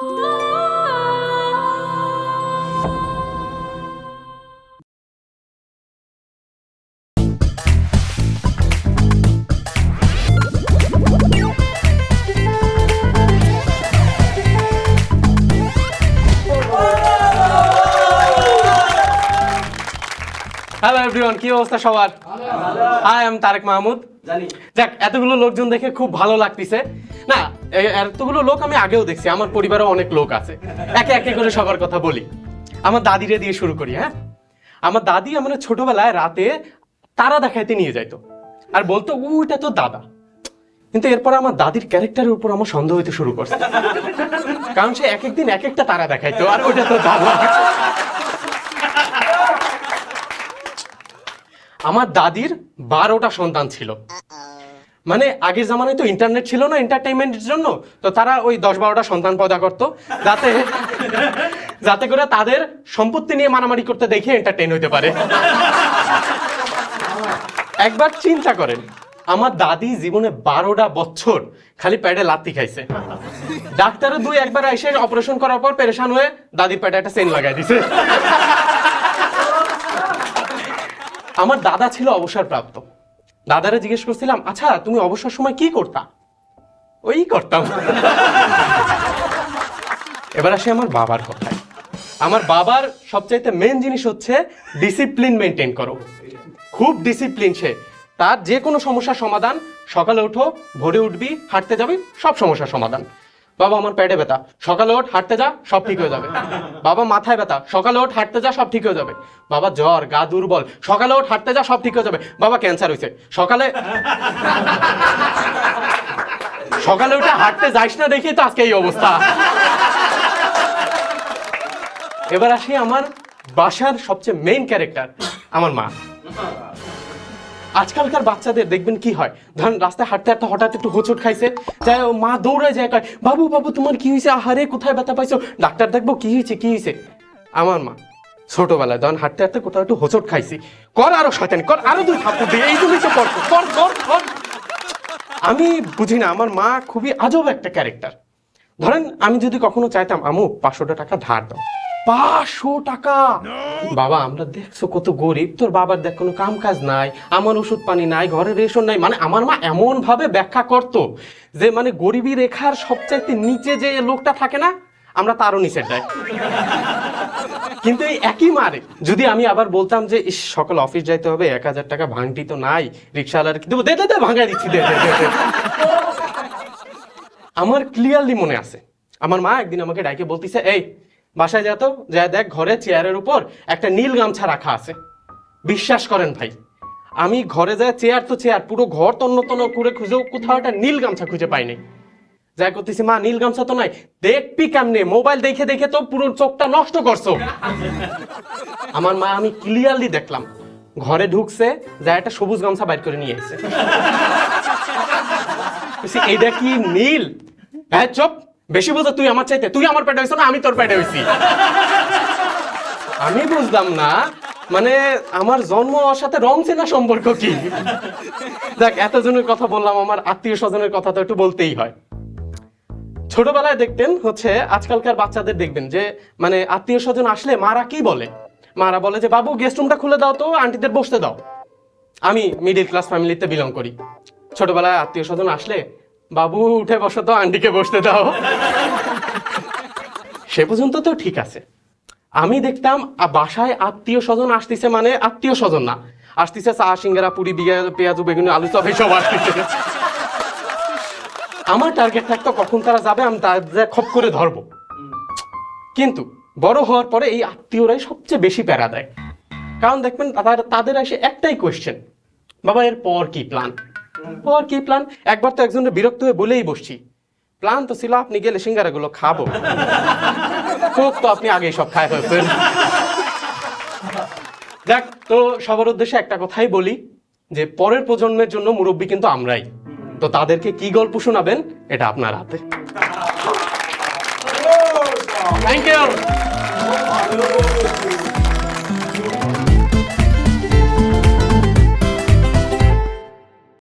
Hello everyone, কি অবস্থা সবার? হাই, আমি তারেক মাহমুদ। যাক, এতগুলো লোকজন দেখে খুব ভালো লাগতেছে। না, এতগুলো লোক আমি আগেও দেখছি, আমার পরিবারে অনেক লোক আছে। একে একে করে সবার কথা বলি। আমার দাদিরে দিয়ে শুরু করি। হ্যাঁ, আমার দাদি আমার ছোটবেলায় রাতে তারা দেখাইতে নিয়ে যাইতো আর বলতো ওইটা তো দাদা। কিন্তু এরপর আমার দাদির ক্যারেক্টারের উপর আমার সন্দেহ হইতে শুরু করছে, কারণ সে এক একদিন এক একটা তারা দেখাইতো আর ওইটা তো দাদা। আমার দাদির 12টা সন্তান ছিল। মানে আগের জামানায় তো ইন্টারনেট ছিল না এন্টারটেইনমেন্টের জন্য, তো তারা ওই 10-12টা সন্তান পয়দা করতো যাতে করে তাদের সম্পত্তি নিয়ে মারামারি করতে দেখে এন্টারটেইন হইতে পারে। একবার চিন্তা করেন, আমার দাদি জীবনে 12টা বছর খালি পেটে লাত্তি খাইছে। ডাক্তারের একবার এসে অপারেশন করার পর পেরেশান হয়ে দাদির পেটে একটা চেইন লাগাই দিছে। আমার দাদা ছিল অবসরপ্রাপ্ত। দাদারে জিজ্ঞেস করছিলাম, আচ্ছা তুমি অবসর সময় কি করতা? ওই করতাম। এবার আসি আমার বাবার কথায়। আমার বাবার সবচাইতে মেন জিনিস হচ্ছে ডিসিপ্লিন মেনটেন করো। খুব ডিসিপ্লিন সে। তার যে কোনো সমস্যার সমাধান, সকালে উঠো, ভোরে উঠবি, হাঁটতে যাবি, সব সমস্যার সমাধান। বাবা আমার পেটে ব্যথা, সকালে ওঠ হাঁটতে যা, সব ঠিক হয়ে যাবে। বাবা মাথায় ব্যথা, সকালে ওঠ হাঁটতে যা, সব ঠিক হয়ে যাবে। বাবা জ্বর, গা দুর্বল, সকালে ওঠ হাঁটতে যা, সব ঠিক হয়ে যাবে। বাবা ক্যান্সার হয়েছে, সকালে উঠে হাঁটতে যাইস না দেখেই তো আজকে এই অবস্থা। এবার আসি আমার বাসার সবচেয়ে মেইন ক্যারেক্টার, আমার মা। আজকালকার বাচ্চাদের দেখবেন কি হয়, ধরেন রাস্তায় হাঁটতে হাঁটতে হঠাৎ একটু হোঁচট খাইছে, যাই মা দৌড়ায় যায়, কয় বাবু বাবু তোমার কি হয়েছে, আহারে কোথায় ব্যথা পাইছো, ডাক্তার দেখবো, কি হয়েছে কি হয়েছে। আমার মা ছোটবেলায় ধরেন হাঁটতে হাঁটতে কোথাও একটু হোঁচট খাইছি, কর আরো শয়তানি, কর আরো 2 থাপ্পড় দিয়ে, এই জন্যই তো কর কর কর কর। আমি বুঝি না, আমার মা খুবই আজব একটা ক্যারেক্টার। ধরেন আমি যদি কখনো চাইতাম, আমু 500 টাকা ধার দাও, 500 টাকা! বাবা আমরা দেখছো কত গরিব, তোর বাবার দেখ কোনো কাম কাজ নাই, আমার ওষুধ পানি নাই, ঘরে রেশন নাই। মানে আমার মা এমন ভাবে ব্যাখ্যা করতো যে মানে গরিবী রেখার সবচাইতে নিচে যে লোকটা থাকে না, আমরা তারও নিচের যাই। কিন্তু এই একই মারে যদি আমি আবার বলতাম যে ইস সকাল অফিস যাইতে হবে, 1000 টাকা ভাঙটি তো নাই, রিক্সাওয়ালার কি দেবো, দে দে দে ভাঙাই দিচ্ছি, দে দে দে। আমার ক্লিয়ারলি মনে আছে, আমার মা একদিন আমাকে ডাইকে বলতেছে, এই বাসায় যা তো, যা দেখ ঘরে চেয়ারের উপর একটা নীল গামছা রাখা আছে। বিশ্বাস করেন ভাই, আমি ঘরে যাই, চেয়ার তো চেয়ার, পুরো ঘর তন্ন তন্ন করে খুঁজেও কোথাও একটা নীল গামছা খুঁজে পাইনি। যাই করতেছি, মা নীল গামছা তো নাই। দেখবি কেমনে, মোবাইল দেখে দেখে তো পুরো চোখটা নষ্ট করছো। আমার মা, আমি ক্লিয়ারলি দেখলাম, ঘরে ঢুকছে, যা একটা সবুজ গামছা বাইর করে নিয়ে এসেছে। এইটা কি নীল? হ্যাঁ চুপ, বেশি বোঝা তুই আমার চাইতে, তুই আমার পেটে হইছ না আমি তোর পেটে হইছি। আমি বুঝলাম না, মানে আমার জন্ম হওয়ার সাথে রং চেনা সম্পর্ক কি? দেখ, এতজনের কথা বললাম, আমার আত্মীয় স্বজনের কথা তো একটু বলতেই হয়। ছোটবেলায় দেখতেন হচ্ছে, আজকালকার বাচ্চাদের দেখবেন যে মানে আত্মীয় স্বজন আসলে মারা কি বলে, মারা বলে যে বাবু গেস্ট রুমটা খুলে দাও তো, আন্টিদের বসতে দাও। আমি মিডিল ক্লাস ফ্যামিলিতে বিলং করি। ছোটবেলায় আত্মীয় স্বজন আসলে, বাবু উঠে বসো তো, আন্টিকে বসতে দাও। সে পর্যন্ত তো ঠিক আছে। আমি দেখতাম বাসায় আত্মীয় স্বজন আসতেছে, মানে আত্মীয় স্বজন না, আসতেছে চা সিঙ্গারা পুরি পেঁয়াজু বেগুনি আলু চপ সব আসতেছে। আমার টার্গেট থাকতো কখন তারা যাবে, আমি তাদের খপ করে ধরবো। কিন্তু বড় হওয়ার পরে এই আত্মীয়রাই সবচেয়ে বেশি প্যারা দেয়। কারণ দেখবেন তাদের এসে একটাই কোয়েশ্চেন, বাবা এর পর কি প্ল্যান, পর কি প্ল্যান? একবার তো একজনের বিরক্ত হয়ে বলেই বসছি, প্ল্যান তো ছিল আপনি গেলে সিঙ্গারাগুলো খাবো, কোক তো আপনি আগেই সব খায় ফেলছেন। দেখ, তো সবার উদ্দেশ্যে একটা কথাই বলি, যে পরের প্রজন্মের জন্য মুরব্বী কিন্তু আমরাই। তো তাদেরকে কি গল্প শোনাবেন এটা আপনার হাতে। Thank you.